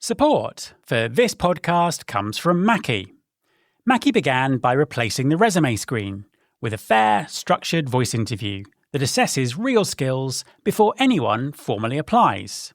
Support for this podcast comes from Maki. Maki began by replacing the resume screen with a fair, structured voice interview that assesses real skills before anyone formally applies.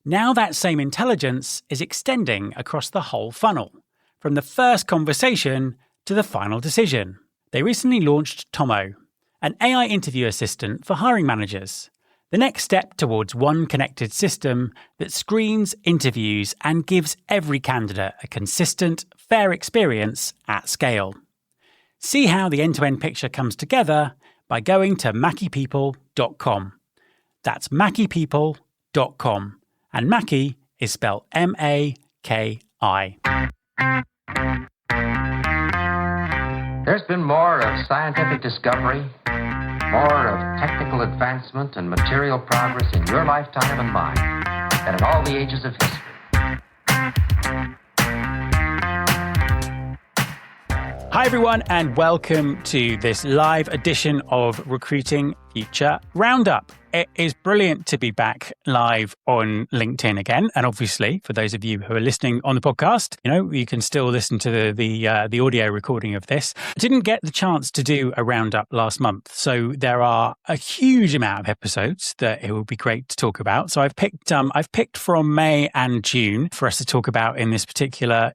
Now that same intelligence is extending across the whole funnel, from the first conversation to the final decision. They recently launched Tomo, an AI interview assistant for hiring managers. The next step towards one connected system that screens, interviews, and gives every candidate a consistent, fair experience at scale. See how the end-to-end picture comes together by going to makipeople.com. That's makipeople.com. And Maki is spelled M-A-K-I. There's been more of scientific discovery, more of technical advancement and material progress in your lifetime and mine than in all the ages of history. Hi everyone, and welcome to this live edition of Recruiting Future Roundup. It is brilliant to be back live on LinkedIn again. And obviously, for those of you who are listening on the podcast, you can still listen to the audio recording of this. I didn't get the chance to do a roundup last month. So there are a huge amount of episodes that it would be great to talk about. So I've picked from May and June for us to talk about in this particular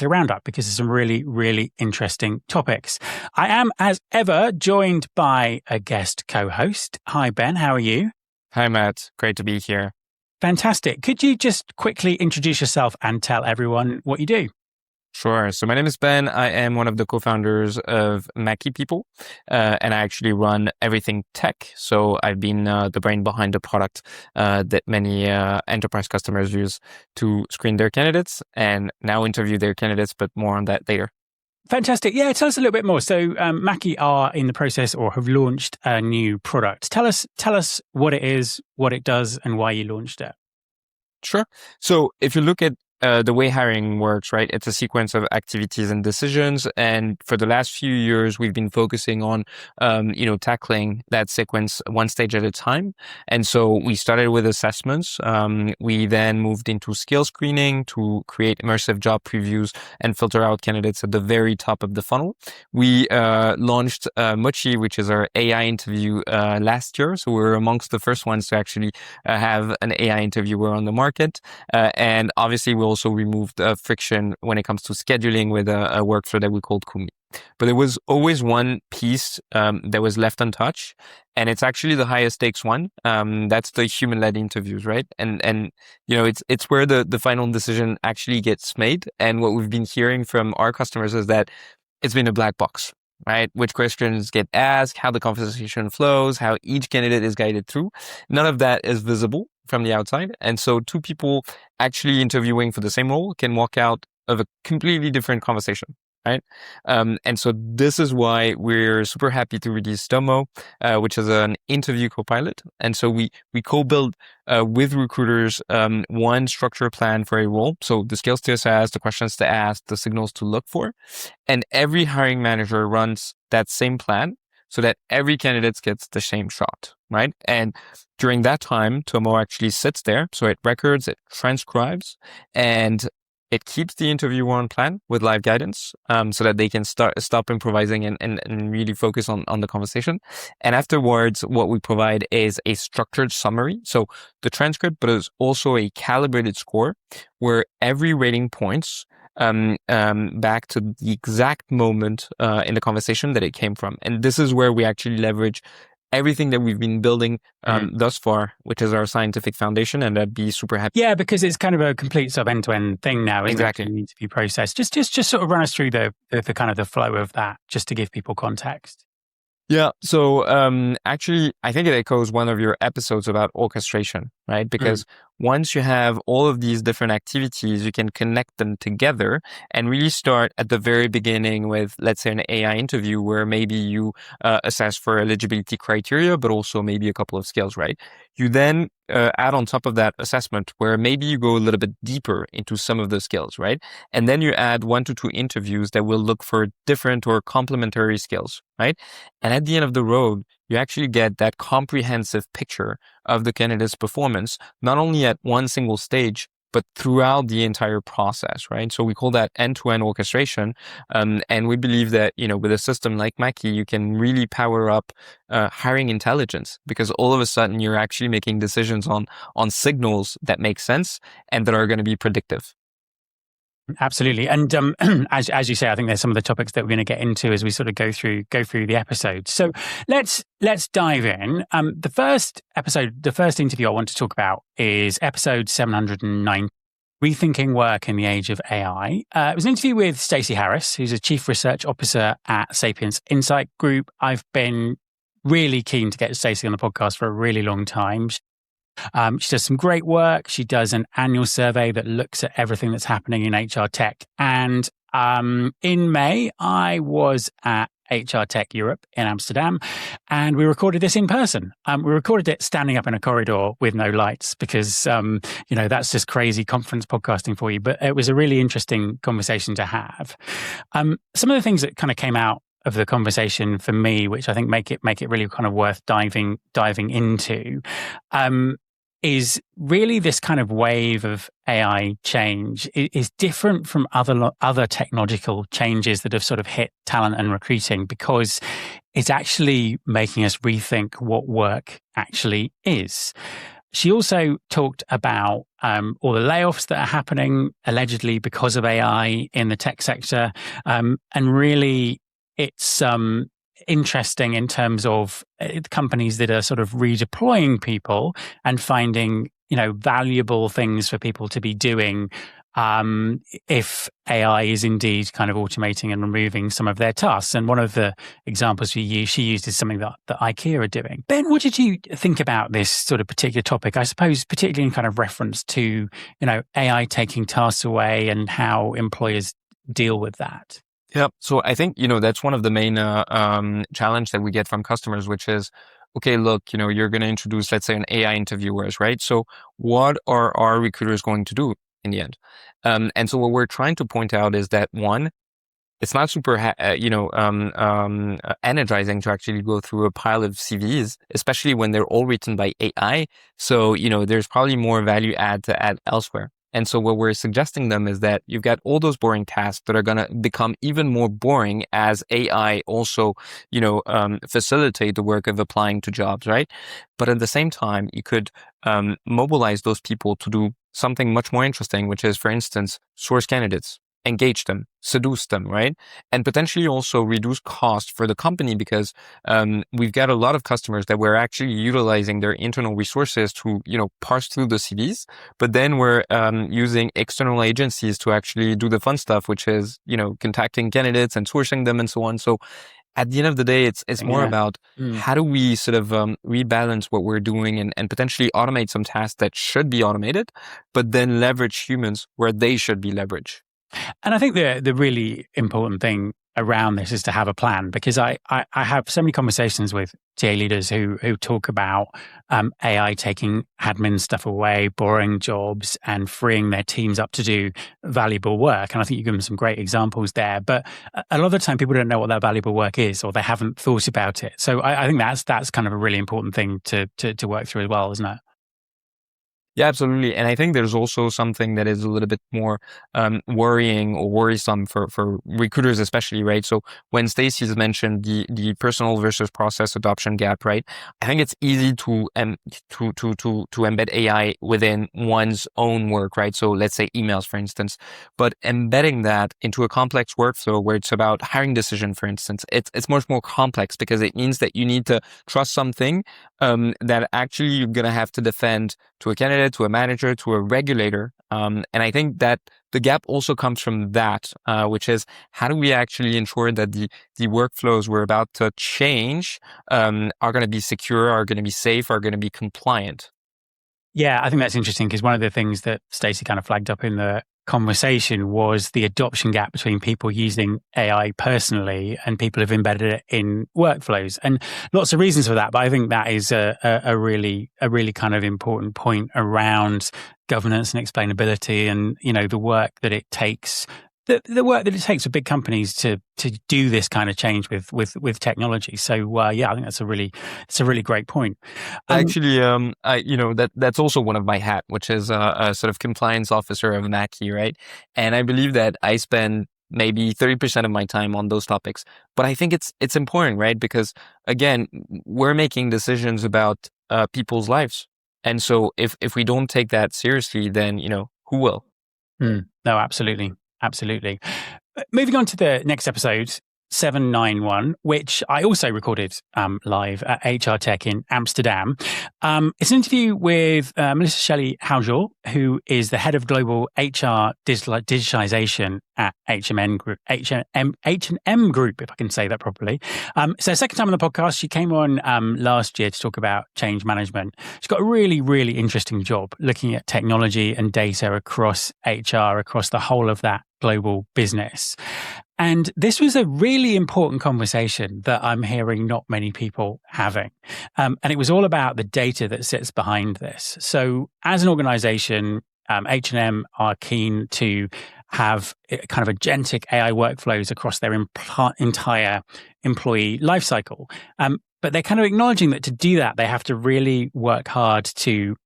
roundup, because there's some really, really interesting topics. I am, as ever, joined by a guest co-host. Hi, Ben. How are you? Hi, Matt. Great to be here. Fantastic. Could you just quickly introduce yourself and tell everyone what you do? Sure. So my name is Ben. I am one of the co-founders of Maki People, and I actually run everything tech. So I've been the brain behind the product that many enterprise customers use to screen their candidates and now interview their candidates, but more on that later. Fantastic. Yeah, tell us a little bit more. So Maki are in the process or have launched a new product. Tell us what it is, what it does, and why you launched it. Sure. So if you look at the way hiring works, right? It's a sequence of activities and decisions. And for the last few years, we've been focusing on, tackling that sequence one stage at a time. And so we started with assessments. We then moved into skill screening to create immersive job previews and filter out candidates at the very top of the funnel. We launched Maki, which is our AI interview last year. So we were amongst the first ones to actually have an AI interviewer on the market. And obviously, we also removed friction when it comes to scheduling with a workflow that we called Kumi. But there was always one piece that was left untouched, and it's actually the highest stakes one. That's the human-led interviews, right? And it's where the final decision actually gets made. And what we've been hearing from our customers is that it's been a black box, right? Which questions get asked, how the conversation flows, how each candidate is guided through. None of that is visible from the outside. And so two people actually interviewing for the same role can walk out of a completely different conversation, right? And so this is why we're super happy to release Tomo, which is an interview copilot. And so we co-build with recruiters one structure plan for a role. So the skills to assess, the questions to ask, the signals to look for. And every hiring manager runs that same plan so that every candidate gets the same shot, right? And during that time, Tomo actually sits there. So it records, it transcribes, and it keeps the interviewer on plan with live guidance so that they can stop improvising and really focus on the conversation. And afterwards, what we provide is a structured summary. So the transcript, but it's also a calibrated score where every rating points back to the exact moment in the conversation that it came from. And this is where we actually leverage everything that we've been building thus far, which is our scientific foundation, and I'd be super happy. Yeah, because it's kind of a complete sort of end-to-end thing now, isn't exactly. It? It needs to be processed. Just sort of run us through the kind of the flow of that, just to give people context. Yeah. So actually, I think it echoes one of your episodes about orchestration, right? Because once you have all of these different activities, you can connect them together and really start at the very beginning with, let's say, an AI interview where maybe you assess for eligibility criteria, but also maybe a couple of skills, right? You then add on top of that assessment where maybe you go a little bit deeper into some of the skills, right? And then you add 1 to 2 interviews that will look for different or complementary skills, right? And at the end of the road, you actually get that comprehensive picture of the candidate's performance, not only at one single stage, but throughout the entire process, right? So we call that end-to-end orchestration. And we believe that, with a system like Maki, you can really power up hiring intelligence, because all of a sudden you're actually making decisions on signals that make sense and that are going to be predictive. Absolutely. And as you say, I think there's some of the topics that we're going to get into as we sort of go through the episode. So let's dive in. The first interview I want to talk about is episode 709, Rethinking Work in the Age of AI. It was an interview with Stacey Harris, who's a Chief Research Officer at Sapiens Insight Group. I've been really keen to get Stacey on the podcast for a really long time. She does some great work. She does an annual survey that looks at everything that's happening in HR tech. And in May, I was at HR Tech Europe in Amsterdam, and we recorded this in person. We recorded it standing up in a corridor with no lights because, that's just crazy conference podcasting for you. But it was a really interesting conversation to have. Some of the things that kind of came out of the conversation for me, which I think make it really kind of worth diving into, is really this kind of wave of AI change is different from other technological changes that have sort of hit talent and recruiting, because it's actually making us rethink what work actually is. She also talked about all the layoffs that are happening allegedly because of AI in the tech sector, and really it's interesting in terms of companies that are sort of redeploying people and finding, valuable things for people to be doing if AI is indeed kind of automating and removing some of their tasks. And one of the examples she used is something that IKEA are doing. Ben, what did you think about this sort of particular topic? I suppose particularly in kind of reference to, AI taking tasks away and how employers deal with that. Yeah. So I think, that's one of the main challenge that we get from customers, which is, okay, look, you're going to introduce, let's say, an AI interviewers, right? So what are our recruiters going to do in the end? And so what we're trying to point out is that, one, it's not super, energizing to actually go through a pile of CVs, especially when they're all written by AI. So, there's probably more value add to add elsewhere. And so what we're suggesting them is that you've got all those boring tasks that are going to become even more boring as AI also, facilitate the work of applying to jobs, right? But at the same time, you could mobilize those people to do something much more interesting, which is, for instance, source candidates, engage them, seduce them, right? And potentially also reduce cost for the company, because we've got a lot of customers that we're actually utilizing their internal resources to, parse through the CVs, but then we're using external agencies to actually do the fun stuff, which is, contacting candidates and sourcing them and so on. So at the end of the day, it's more about how do we sort of rebalance what we're doing and potentially automate some tasks that should be automated, but then leverage humans where they should be leveraged. And I think the really important thing around this is to have a plan, because I have so many conversations with TA leaders who talk about AI taking admin stuff away, boring jobs, and freeing their teams up to do valuable work. And I think you give them some great examples there. But a lot of the time, people don't know what that valuable work is, or they haven't thought about it. So I think that's kind of a really important thing to work through as well, isn't it? Yeah, absolutely. And I think there's also something that is a little bit more worrying or worrisome for recruiters, especially, right? So when Stacey's mentioned the personal versus process adoption gap, right? I think it's easy to embed AI within one's own work, right? So let's say emails, for instance, but embedding that into a complex workflow where it's about hiring decision, for instance, it's much more complex, because it means that you need to trust something that actually you're going to have to defend to a candidate, to a manager, to a regulator. And I think that the gap also comes from that, which is how do we actually ensure that the workflows we're about to change are going to be secure, are going to be safe, are going to be compliant? Yeah, I think that's interesting, because one of the things that Stacey kind of flagged up in the conversation was the adoption gap between people using AI personally and people who've embedded it in workflows, and lots of reasons for that. But I think that is a really kind of important point around governance and explainability, and the work that it takes the work that it takes for big companies to do this kind of change with technology. So I think that's a really great point. Actually, that's also one of my hat, which is a sort of compliance officer of Maki, right? And I believe that I spend maybe 30% of my time on those topics. But I think it's important, right? Because again, we're making decisions about people's lives. And so if we don't take that seriously, then, who will? No, absolutely. Absolutely. Moving on to the next episode, 791, which I also recorded live at HR Tech in Amsterdam. It's an interview with Melissa Shelley Haujour, who is the head of global HR digitalization at H&M Group, if I can say that properly. So second time on the podcast, she came on last year to talk about change management. She's got a really, really interesting job looking at technology and data across HR, across the whole of that global business. And this was a really important conversation that I'm hearing not many people having. And it was all about the data that sits behind this. So as an organization, H&M are keen to have kind of agentic AI workflows across their entire employee lifecycle. But they're kind of acknowledging that to do that, they have to really work hard to,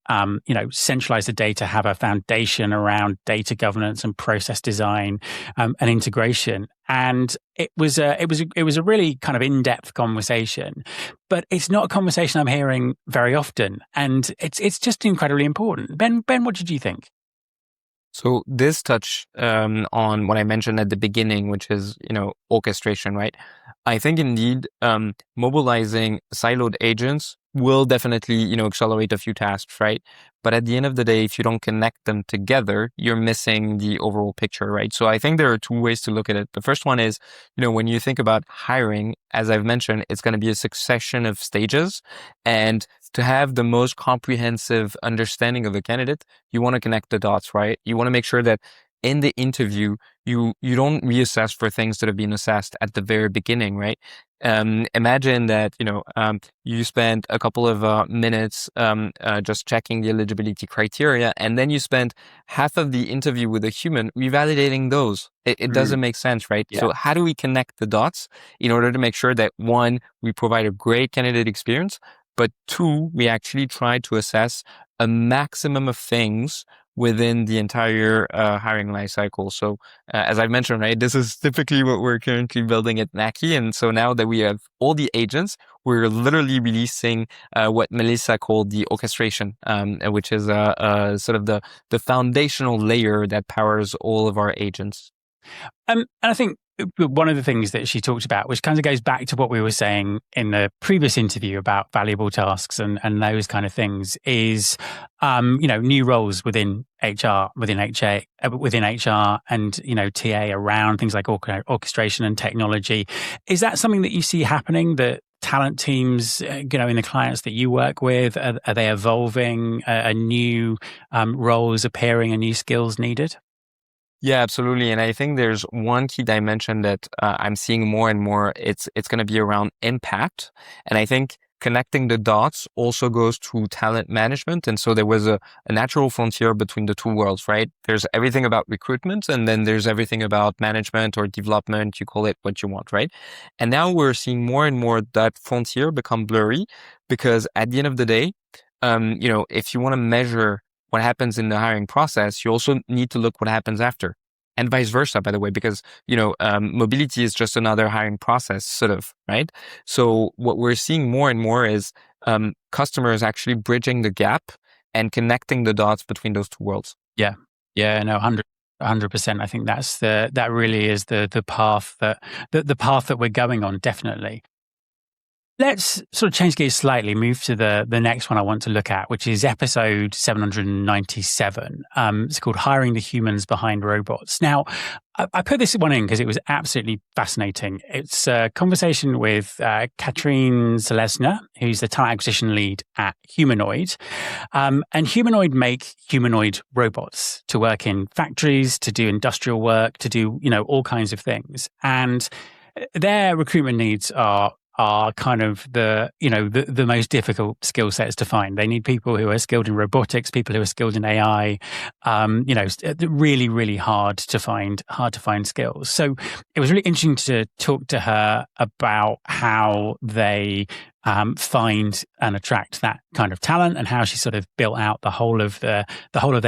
centralize the data, have a foundation around data governance and process design and integration. And it was a really kind of in-depth conversation, but it's not a conversation I'm hearing very often, and it's just incredibly important. Ben, what did you think? So this touch on what I mentioned at the beginning, which is, orchestration, right? I think indeed mobilizing siloed agents will definitely, accelerate a few tasks, right? But at the end of the day, if you don't connect them together, you're missing the overall picture, right? So I think there are two ways to look at it. The first one is, when you think about hiring, as I've mentioned, it's going to be a succession of stages. And to have the most comprehensive understanding of a candidate, you want to connect the dots, right? You want to make sure that in the interview, you don't reassess for things that have been assessed at the very beginning, right? Imagine that, you spent a couple of minutes just checking the eligibility criteria, and then you spend half of the interview with a human revalidating those. It doesn't make sense, right? Yeah. So how do we connect the dots in order to make sure that, one, we provide a great candidate experience, but two, we actually try to assess a maximum of things within the entire hiring life cycle. So as I mentioned, right, this is typically what we're currently building at Maki. And so now that we have all the agents, we're literally releasing what Melissa called the orchestration, which is sort of the foundational layer that powers all of our agents. And I think one of the things that she talked about, which kind of goes back to what we were saying in the previous interview about valuable tasks and those kind of things, is new roles within HR, within HR, and TA around things like orchestration and technology. Is that something that you see happening? That talent teams, in the clients that you work with, are they evolving? Are new roles appearing? Are new skills needed? Yeah, absolutely. And I think there's one key dimension that I'm seeing more and more. It's going to be around impact. And I think connecting the dots also goes to talent management. And so there was a natural frontier between the two worlds, right? There's everything about recruitment, and then there's everything about management or development. You call it what you want, right? And now we're seeing more and more that frontier become blurry, because at the end of the day, if you want to measure what happens in the hiring process, you also need to look what happens after, and vice versa, by the way, because, mobility is just another hiring process, sort of, right? So what we're seeing more and more is customers actually bridging the gap and connecting the dots between those two worlds. Yeah. Yeah, no, 100%. I think that really is the path that we're going on, definitely. Let's sort of change gears slightly, move to the next one I want to look at, which is episode 797. It's called Hiring the Humans Behind Robots. Now, I put this one in because it was absolutely fascinating. It's a conversation with Katrine Selesner, who's the talent acquisition lead at Humanoid. And Humanoid make humanoid robots to work in factories, to do industrial work, to do, all kinds of things. And their recruitment needs are are kind of the most difficult skill sets to find. They need people who are skilled in robotics, people who are skilled in AI. Really, really hard to find skills. So it was really interesting to talk to her about how they find and attract that kind of talent, and how she sort of built out the whole of their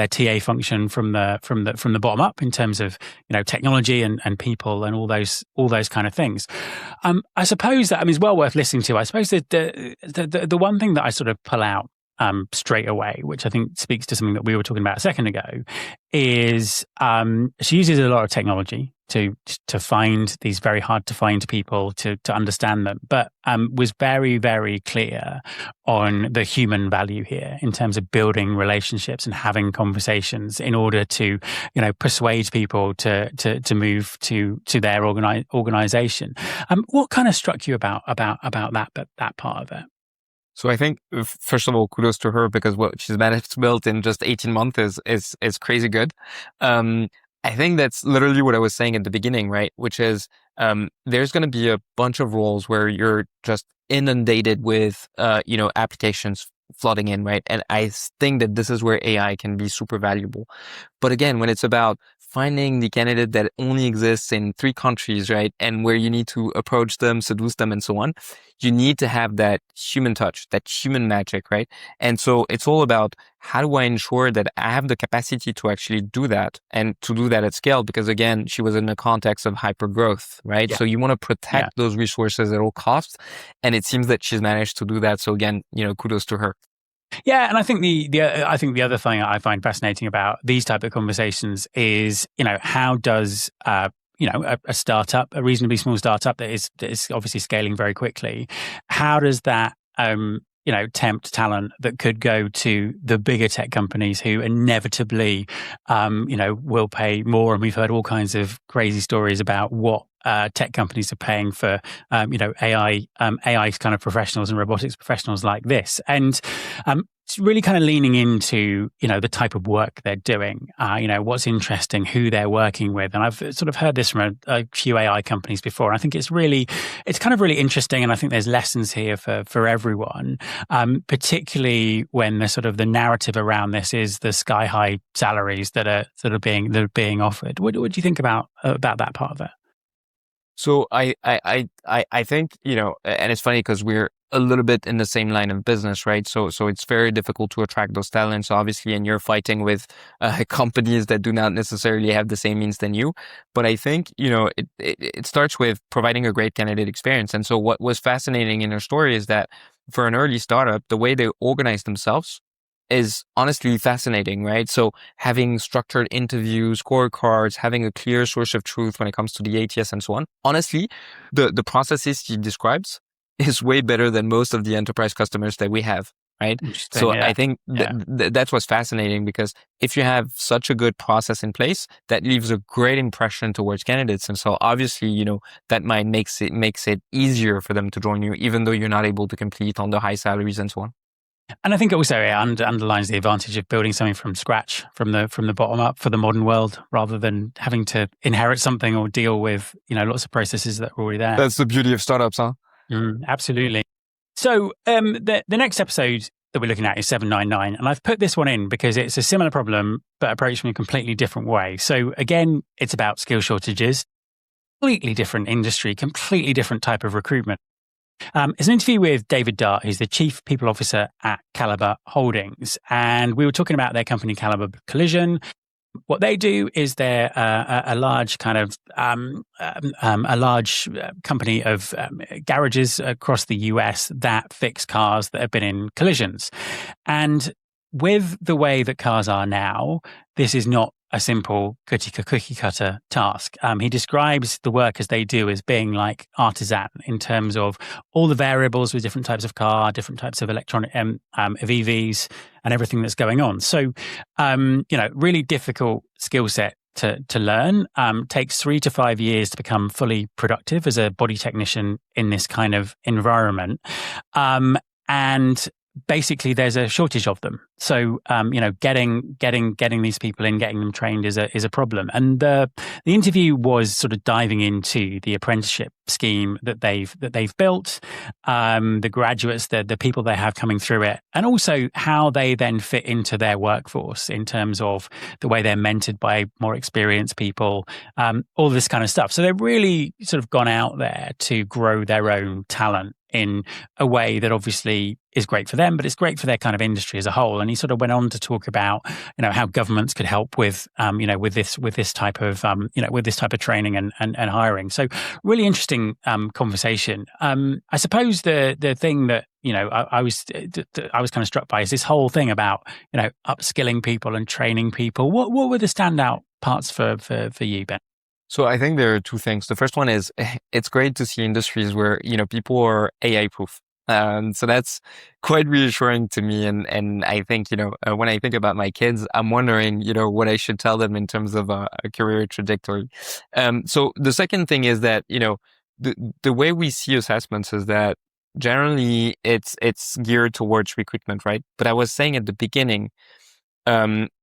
TA function from the bottom up in terms of technology and people and all those kind of things. I suppose that it's well worth listening to. I suppose that the one thing that I sort of pull out straight away, which I think speaks to something that we were talking about a second ago, is she uses a lot of technology to find these very hard to find people, to understand them, but was very, very clear on the human value here in terms of building relationships and having conversations in order to persuade people to move to their organization. What kind of struck you about that part of it? So I think, first of all, kudos to her, because what she's managed to build in just 18 months is crazy good. I think that's literally what I was saying at the beginning, right? Which is, there's going to be a bunch of roles where you're just inundated with, applications flooding in, right? And I think that this is where AI can be super valuable. But again, when it's about finding the candidate that only exists in 3 countries, right? And where you need to approach them, seduce them, and so on, you need to have that human touch, that human magic, right? And so it's all about, how do I ensure that I have the capacity to actually do that, and to do that at scale? Because again, she was in the context of hyper growth, right? Yeah. So you want to protect those resources at all costs. And it seems that she's managed to do that. So again, kudos to her. Yeah, and I think the other thing I find fascinating about these type of conversations is, how does a startup, a reasonably small startup that is obviously scaling very quickly, how does that tempt talent that could go to the bigger tech companies who inevitably will pay more? And we've heard all kinds of crazy stories about what tech companies are paying for AI kind of professionals and robotics professionals like this, and it's really kind of leaning into the type of work they're doing, what's interesting, who they're working with. And I've sort of heard this from a few AI companies before, and I think it's kind of really interesting, and I think there's lessons here for everyone, particularly when the narrative around this is the sky high salaries that are being offered. What do you think about that part of it? So I think, and it's funny because we're a little bit in the same line of business, right? So it's very difficult to attract those talents, obviously, and you're fighting with companies that do not necessarily have the same means than you. But I think, it starts with providing a great candidate experience. And so what was fascinating in her story is that for an early startup, the way they organize themselves is honestly fascinating, right? So having structured interviews, scorecards, having a clear source of truth when it comes to the ATS and so on. Honestly, the processes she describes is way better than most of the enterprise customers that we have, right? So I think that's what's fascinating, because if you have such a good process in place, that leaves a great impression towards candidates. And so obviously, that might makes it easier for them to join you, even though you're not able to compete on the high salaries and so on. And I think also it underlines the advantage of building something from scratch, from the bottom up for the modern world, rather than having to inherit something or deal with lots of processes that are already there. That's the beauty of startups, huh? Absolutely. So the next episode that we're looking at is 799, and I've put this one in because it's a similar problem but approached from a completely different way. So again, it's about skill shortages, completely different industry, completely different type of recruitment. It's an interview with David Dart, who's the Chief People Officer at Caliber Holdings. And we were talking about their company, Caliber Collision. What they do is they're a large kind of a large company of garages across the US that fix cars that have been in collisions. And with the way that cars are now, this is not a simple cookie cutter task. He describes the work as they do as being like artisan in terms of all the variables with different types of car, different types of electronic of EVs, and everything that's going on. So, really difficult skill set to learn. Takes 3 to 5 years to become fully productive as a body technician in this kind of environment. And basically there's a shortage of them. So getting these people in, getting them trained is a problem. And the interview was sort of diving into the apprenticeship scheme that they've built, the graduates, the people they have coming through it, and also how they then fit into their workforce in terms of the way they're mentored by more experienced people, all this kind of stuff. So they've really sort of gone out there to grow their own talent in a way that obviously is great for them, but it's great for their kind of industry as a whole. And he sort of went on to talk about, how governments could help with, with this type of, with this type of training and hiring. So really interesting conversation. I suppose the thing that, I was kind of struck by is this whole thing about, upskilling people and training people. What were the standout parts for you, Ben? So I think there are two things. The first one is it's great to see industries where, people are AI proof. So that's quite reassuring to me. And I think, when I think about my kids, I'm wondering, what I should tell them in terms of a career trajectory. So the second thing is that, the way we see assessments is that generally it's geared towards recruitment, right? But I was saying at the beginning,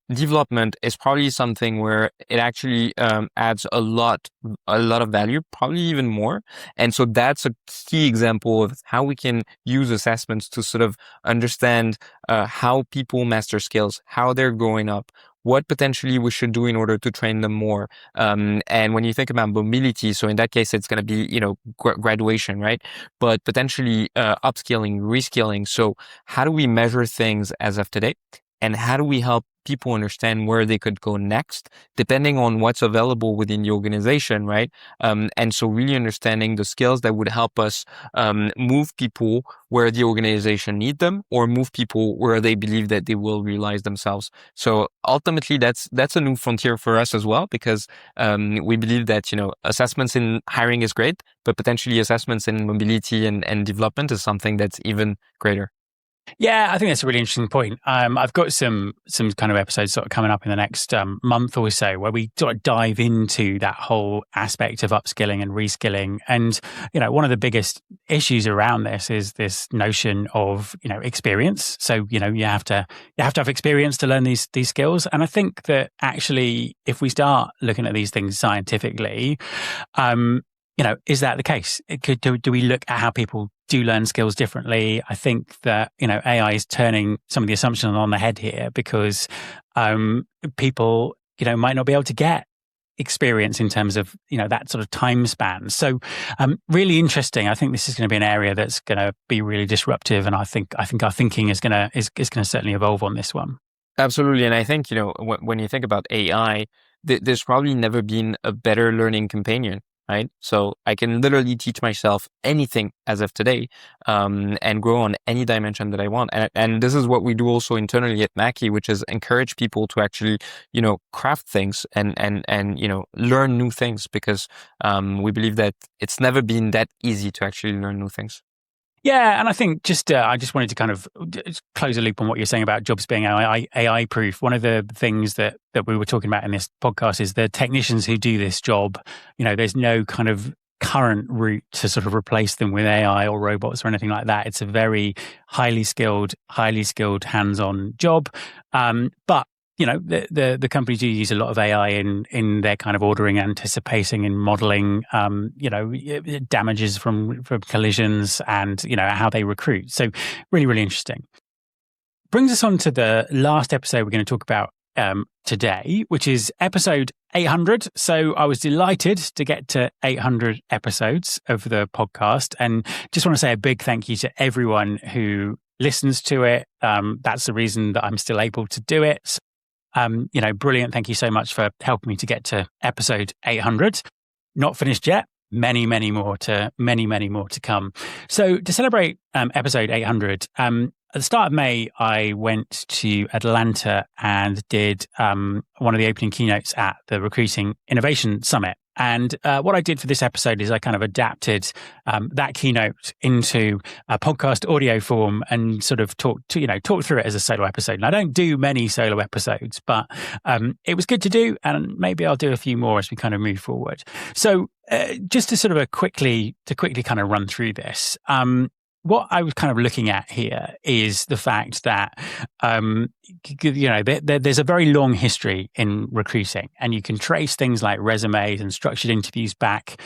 development is probably something where it actually adds a lot of value, probably even more. And so that's a key example of how we can use assessments to sort of understand how people master skills, how they're growing up, what potentially we should do in order to train them more. And when you think about mobility, so in that case, it's going to be, graduation, right? But potentially upskilling, reskilling. So how do we measure things as of today? And how do we help people understand where they could go next, depending on what's available within the organization, right? And so really understanding the skills that would help us move people where the organization need them, or move people where they believe that they will realize themselves. So ultimately, that's a new frontier for us as well, because we believe that, assessments in hiring is great, but potentially assessments in mobility and development is something that's even greater. Yeah, I think that's a really interesting point. I've got some kind of episodes sort of coming up in the next month or so where we sort of dive into that whole aspect of upskilling and reskilling. And, one of the biggest issues around this is this notion of, experience. So, you have to have experience to learn these skills. And I think that actually, if we start looking at these things scientifically, is that the case? Do we look at how people do learn skills differently? I think that, AI is turning some of the assumptions on the head here, because people, might not be able to get experience in terms of, that sort of time span. So really interesting. I think this is going to be an area that's going to be really disruptive. And I think our thinking is going to certainly evolve on this one. Absolutely. And I think, when you think about AI, there's probably never been a better learning companion. Right. So I can literally teach myself anything as of today, and grow on any dimension that I want. And this is what we do also internally at Maki, which is encourage people to actually, craft things and learn new things, because we believe that it's never been that easy to actually learn new things. Yeah, and I think I just wanted to kind of close a loop on what you're saying about jobs being AI proof. One of the things that we were talking about in this podcast is the technicians who do this job. There's no kind of current route to sort of replace them with AI or robots or anything like that. It's a very highly skilled, hands-on job. But the companies do use a lot of AI in their kind of ordering, anticipating, and modeling, damages from collisions, and, how they recruit. So really, really interesting. Brings us on to the last episode we're going to talk about today, which is episode 800. So I was delighted to get to 800 episodes of the podcast, and just want to say a big thank you to everyone who listens to it. That's the reason that I'm still able to do it. Brilliant. Thank you so much for helping me to get to episode 800. Not finished yet. Many more to come. So to celebrate episode 800, at the start of May, I went to Atlanta and did one of the opening keynotes at the Recruiting Innovation Summit. And what I did for this episode is I kind of adapted that keynote into a podcast audio form and sort of talk through it as a solo episode. And I don't do many solo episodes, but it was good to do, and maybe I'll do a few more as we kind of move forward. So just to sort of quickly kind of run through this. what I was kind of looking at here is the fact that, there's a very long history in recruiting, and you can trace things like resumes and structured interviews back,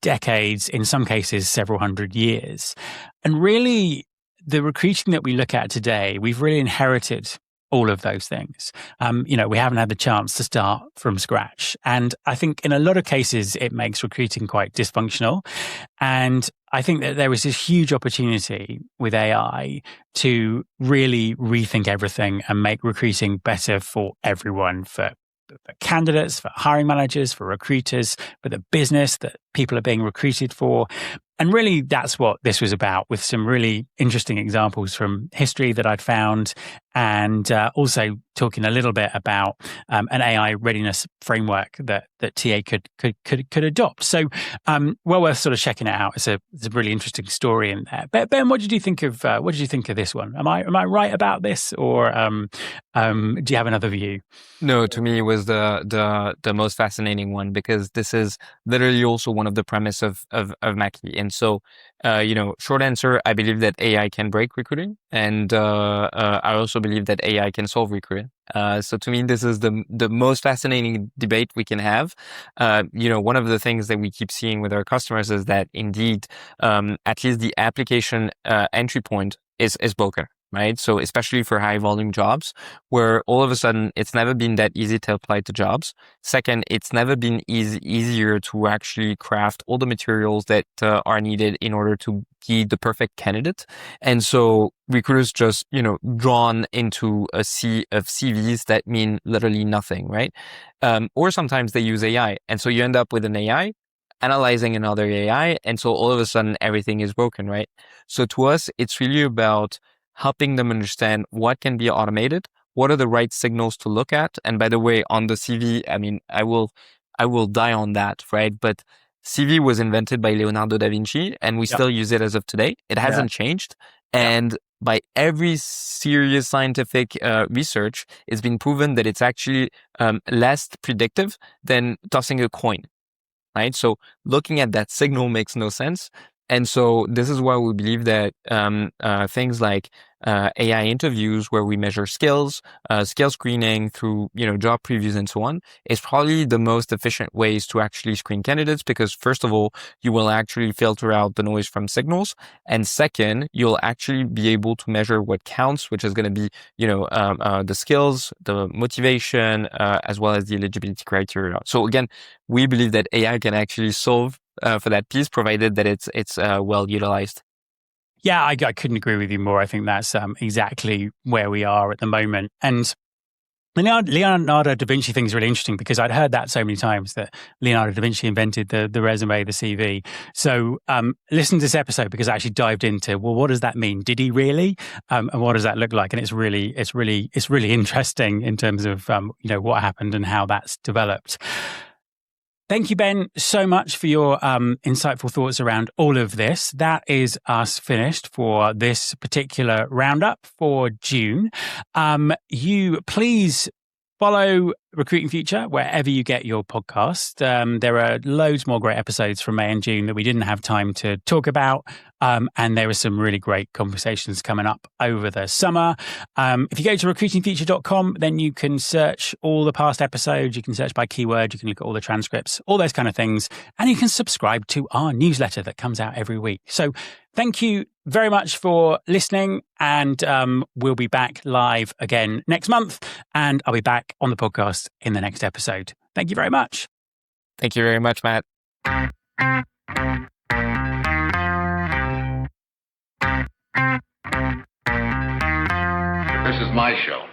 decades, in some cases, several hundred years. And really, the recruiting that we look at today, we've really inherited all of those things. We haven't had the chance to start from scratch. And I think in a lot of cases, it makes recruiting quite dysfunctional. And I think that there is this huge opportunity with AI to really rethink everything and make recruiting better for everyone, for candidates, for hiring managers, for recruiters, for the business that people are being recruited for. And really, that's what this was about, with some really interesting examples from history that I'd found, and also talking a little bit about an AI readiness framework that TA could adopt. So, well worth sort of checking it out. It's a really interesting story in there. But Ben, what did you think of this one? Am I right about this, or do you have another view? No, to me, it was the most fascinating one, because this is literally also one of the premise of Maki. And so, short answer, I believe that AI can break recruiting, and I also believe that AI can solve recruiting. So to me, this is the most fascinating debate we can have. One of the things that we keep seeing with our customers is that indeed, at least the application entry point is broken. Right. So especially for high volume jobs, where all of a sudden it's never been that easy to apply to jobs. Second, it's never been easier to actually craft all the materials that are needed in order to be the perfect candidate. And so recruiters just, drawn into a sea of CVs that mean literally nothing. Right. Or sometimes they use AI. And so you end up with an AI analyzing another AI. And so all of a sudden everything is broken. Right. So to us, it's really about helping them understand what can be automated, what are the right signals to look at. And by the way, on the CV, I will die on that, right? But CV was invented by Leonardo da Vinci, and we still use it as of today. It hasn't changed. And by every serious scientific research, it's been proven that it's actually less predictive than tossing a coin, right? So looking at that signal makes no sense. And so this is why we believe that things like AI interviews, where we measure skills, skill screening through job previews and so on, is probably the most efficient ways to actually screen candidates. Because first of all, you will actually filter out the noise from signals, and second, you'll actually be able to measure what counts, which is going to be the skills, the motivation, as well as the eligibility criteria. So again, we believe that AI can actually solve for that piece, provided that it's well utilized. Yeah, I couldn't agree with you more. I think that's exactly where we are at the moment. And the Leonardo da Vinci thing is really interesting, because I'd heard that so many times, that Leonardo da Vinci invented the resume, the CV. So listen to this episode, because I actually dived into, well, what does that mean? Did he really? And what does that look like? And it's really interesting in terms of what happened and how that's developed. Thank you, Ben, so much for your insightful thoughts around all of this. That is us finished for this particular roundup for June. You please follow Recruiting Future wherever you get your podcast. There are loads more great episodes from May and June that we didn't have time to talk about. And there are some really great conversations coming up over the summer. If you go to recruitingfuture.com, then you can search all the past episodes. You can search by keyword. You can look at all the transcripts, all those kind of things. And you can subscribe to our newsletter that comes out every week. So thank you very much for listening. And we'll be back live again next month. And I'll be back on the podcast in the next episode. Thank you very much. Thank you very much, Matt. This is my show.